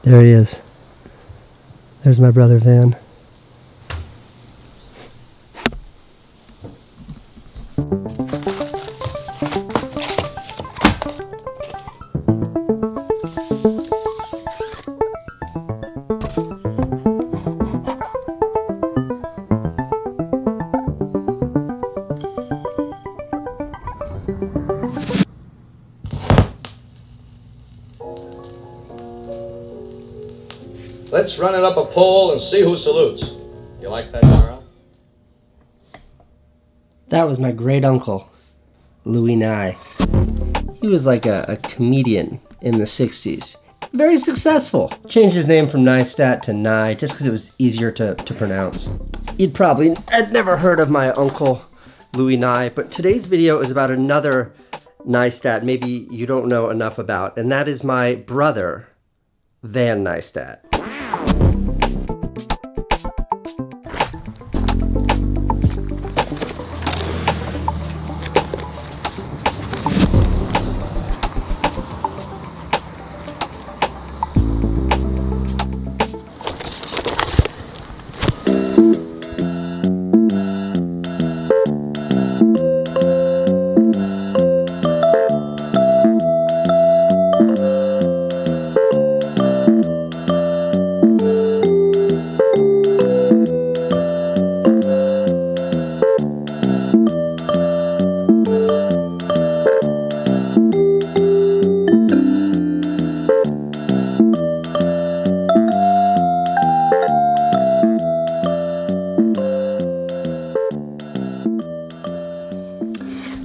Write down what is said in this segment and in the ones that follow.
There he is. There's my brother Van. Let's run it up a pole and see who salutes. You like that, Carl? That was my great uncle, Louis Nye. He was like a comedian in the 60s. Very successful. Changed his name from Neistat to Nye just because it was easier to pronounce. I'd never heard of my uncle, Louis Nye, but today's video is about another Neistat maybe you don't know enough about, and that is my brother, Van Neistat.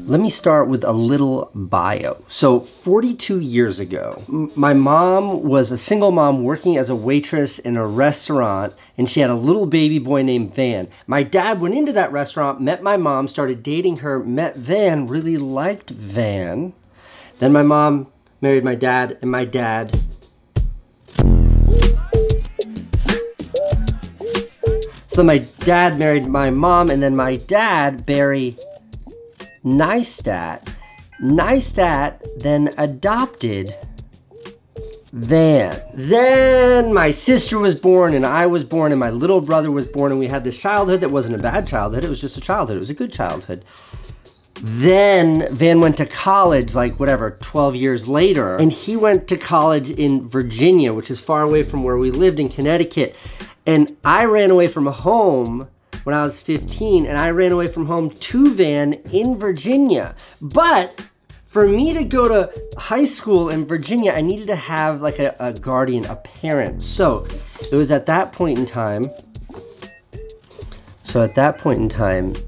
Let me start with a little bio. So 42 years ago, my mom was a single mom working as a waitress in a restaurant, and she had a little baby boy named Van. My dad went into that restaurant, met my mom, started dating her, met Van, really liked Van. Then my mom married my dad, and my dad So my dad married my mom, and then my dad, Barry Neistat. Neistat then adopted Van. Then my sister was born, and I was born, and my little brother was born, and we had this childhood that wasn't a bad childhood. It was just a childhood. It was a good childhood. Then Van went to college, like whatever, 12 years later, and he went to college in Virginia, which is far away from where we lived in Connecticut. And I ran away from home when I was 15, and I ran away from home to Van in Virginia. But for me to go to high school in Virginia, I needed to have like a guardian, a parent. So it was at that point in time,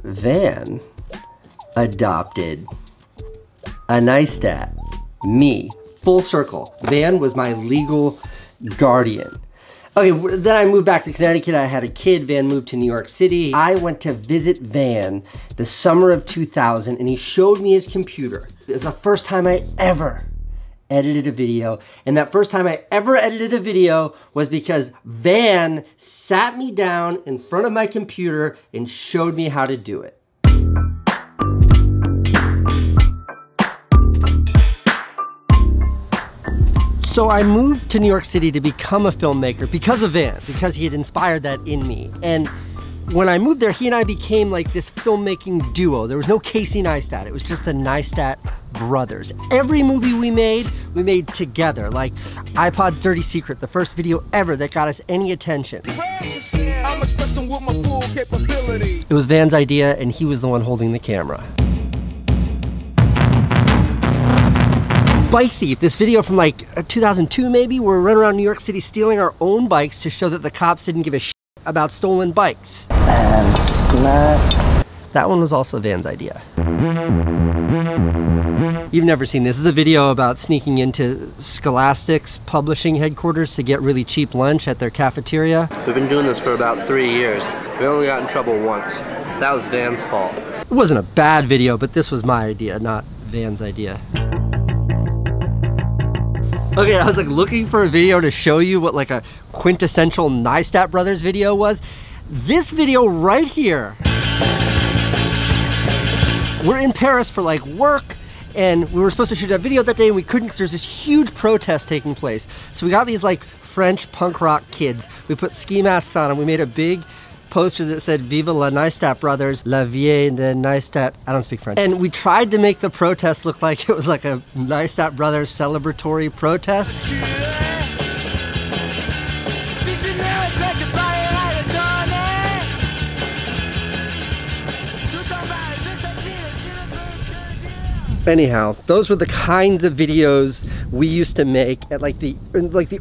Van adopted a Neistat, me, full circle. Van was my legal guardian. Okay, then I moved back to Connecticut. I had a kid. Van moved to New York City. I went to visit Van the summer of 2000, and he showed me his computer. It was the first time I ever edited a video, and that first time I ever edited a video was because Van sat me down in front of my computer and showed me how to do it. So I moved to New York City to become a filmmaker because of Van, because he had inspired that in me. And when I moved there, he and I became like this filmmaking duo. There was no Casey Neistat, it was just the Neistat brothers. Every movie we made together, like iPod's Dirty Secret, the first video ever that got us any attention. It was Van's idea, and he was the one holding the camera. Bike Thief, this video from like 2002 maybe, where we're running around New York City stealing our own bikes to show that the cops didn't give a shit about stolen bikes. And snack. That one was also Van's idea. You've never seen this. This is a video about sneaking into Scholastic's publishing headquarters to get really cheap lunch at their cafeteria. We've been doing this for about 3 years. We only got in trouble once. That was Van's fault. It wasn't a bad video, but this was my idea, not Van's idea. Okay, I was like looking for a video to show you what like a quintessential Neistat Brothers video was. This video right here. We're in Paris for like work, and we were supposed to shoot that video that day, and we couldn't because there's this huge protest taking place. So we got these like French punk rock kids. We put ski masks on them. We made a big poster that said Viva la Neistat Brothers, La Vie de Neistat. I don't speak French. And we tried to make the protest look like it was like a Neistat Brothers celebratory protest. Anyhow, those were the kinds of videos we used to make at like the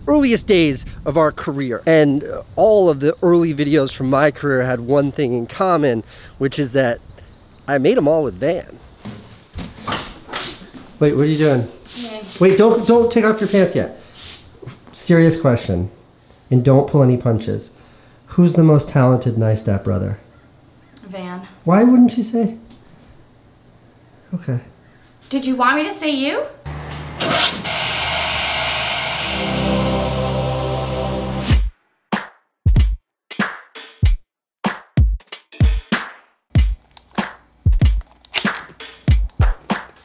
earliest days of our career. And all of the early videos from my career had one thing in common, which is that I made them all with Van. Wait, what are you doing? Yeah. Wait, don't take off your pants yet. Serious question, and don't pull any punches. Who's the most talented Neistat brother? Van. Why wouldn't you say? Okay. Did you want me to say you?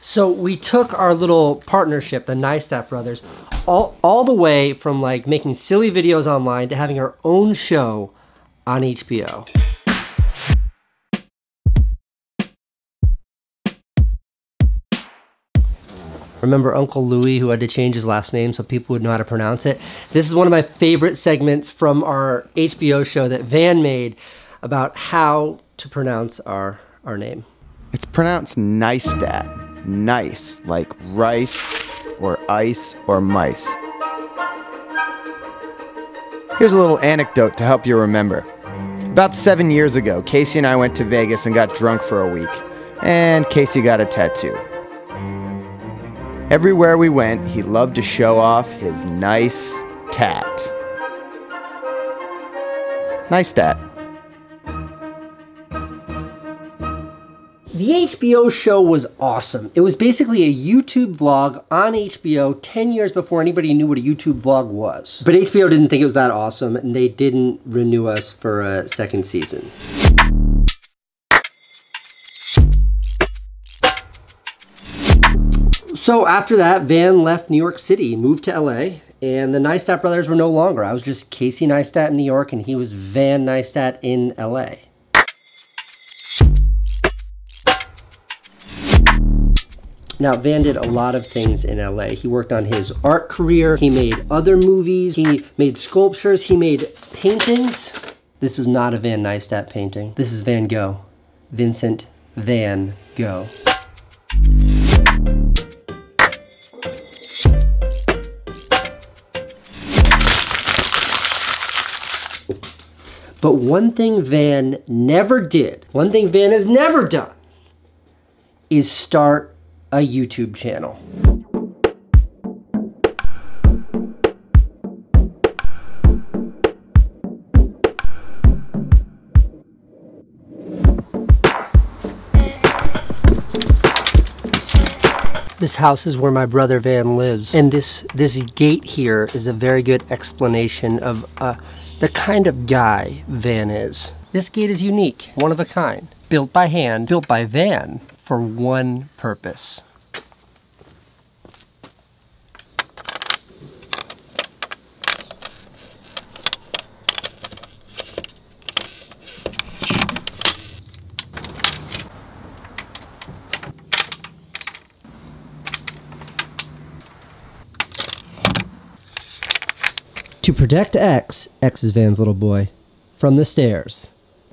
So we took our little partnership, the Neistat Brothers, all the way from like making silly videos online to having our own show on HBO. Remember Uncle Louie, who had to change his last name so people would know how to pronounce it? This is one of my favorite segments from our HBO show that Van made about how to pronounce our name. It's pronounced Neistat. Nice, like rice or ice or mice. Here's a little anecdote to help you remember. About 7 years ago, Casey and I went to Vegas and got drunk for a week. And Casey got a tattoo. Everywhere we went, he loved to show off his nice tat. Neistat. The HBO show was awesome. It was basically a YouTube vlog on HBO 10 years before anybody knew what a YouTube vlog was. But HBO didn't think it was that awesome, and they didn't renew us for a second season. So after that, Van left New York City, moved to LA, and the Neistat brothers were no longer. I was just Casey Neistat in New York, and he was Van Neistat in LA. Now, Van did a lot of things in LA. He worked on his art career, he made other movies, he made sculptures, he made paintings. This is not a Van Neistat painting. This is Van Gogh. Vincent Van Gogh. But one thing Van never did, one thing Van has never done, is start a YouTube channel. This house is where my brother Van lives, and this gate here is a very good explanation of the kind of guy Van is. This gate is unique, one of a kind, built by hand, built by Van for one purpose. To protect X is Van's little boy, from the stairs.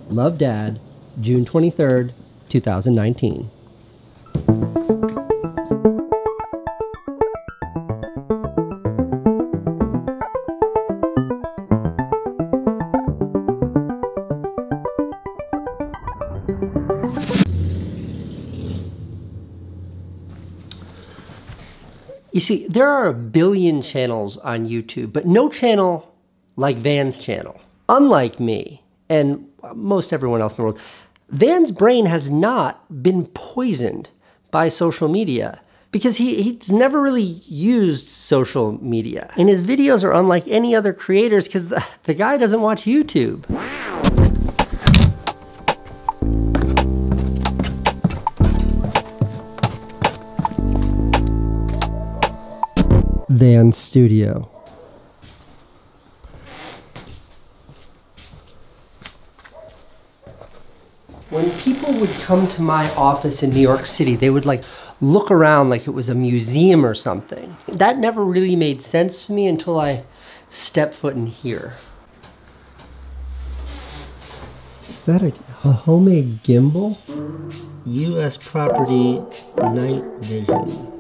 Love, Dad, June 23rd, 2019. You see, there are 1 billion channels on YouTube, but no channel like Van's channel. Unlike me, and most everyone else in the world, Van's brain has not been poisoned by social media because he's never really used social media. And his videos are unlike any other creators because the guy doesn't watch YouTube. Van Studio. come to my office in New York City, they would like look around like it was a museum or something. That never really made sense to me until I stepped foot in here. Is that a homemade gimbal? U.S. Property Night Vision.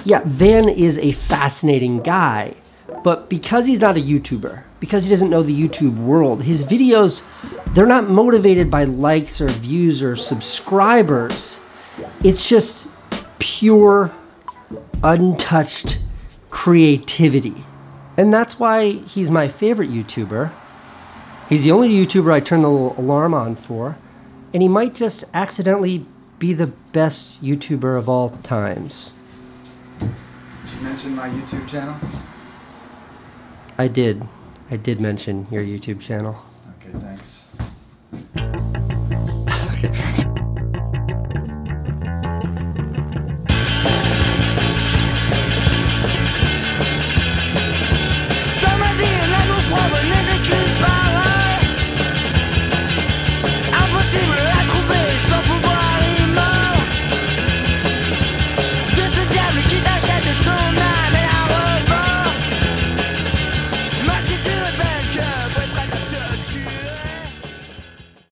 Yeah, Van is a fascinating guy, but because he's not a YouTuber, because he doesn't know the YouTube world, his videos, they're not motivated by likes or views or subscribers. It's just pure, untouched creativity. And that's why he's my favorite YouTuber. He's the only YouTuber I turn the little alarm on for, and he might just accidentally be the best YouTuber of all times. Did you mention my YouTube channel? I did mention your YouTube channel.